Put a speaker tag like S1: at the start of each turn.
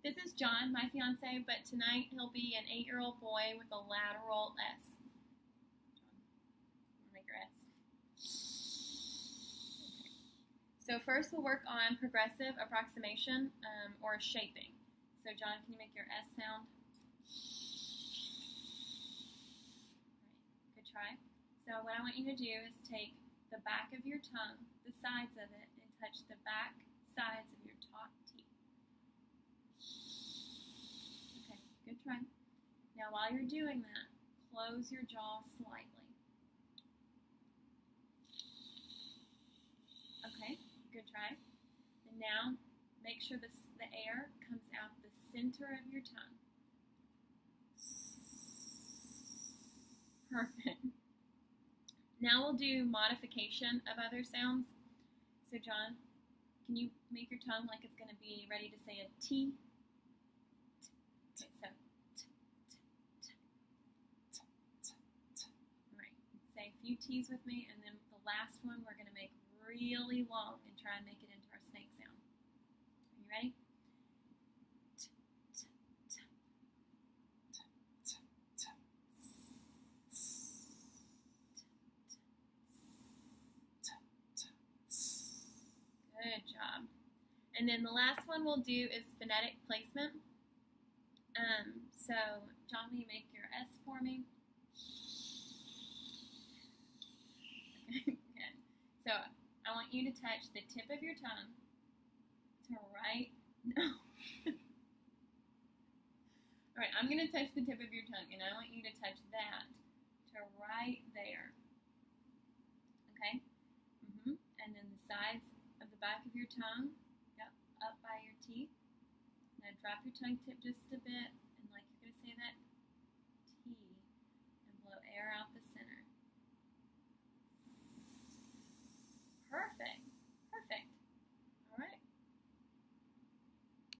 S1: This is John, my fiance, but tonight he'll be an 8-year-old boy with a lateral S. John, make your S. Okay. So first we'll work on progressive approximation or shaping. So John, can you make your S sound? Right. Good try. So what I want you to do is take the back of your tongue, the sides of it, and touch the back sides of your top teeth. Okay, good try. Now while you're doing that, close your jaw slightly. Okay, good try. And now make sure the air comes out the center of your tongue. Perfect. Now we'll do modification of other sounds. So John, can you make your tongue like it's going to be ready to say a T? Okay, so t, t, t, t, t, t. All right, say a few T's with me, and then the last one we're going to make really long and try and make it into our snake sound. Are you ready? T, t, t, t, t, t. Good job. And then the last one we'll do is phonetic placement. So, John, will you make your S for me? Good. So, I want you to touch the tip of your tongue to right. No. All right, I'm going to touch the tip of your tongue, and I want you to touch that to right there. Okay? And then the sides of the back of your tongue, yep, up by your teeth. Now drop your tongue tip just a bit.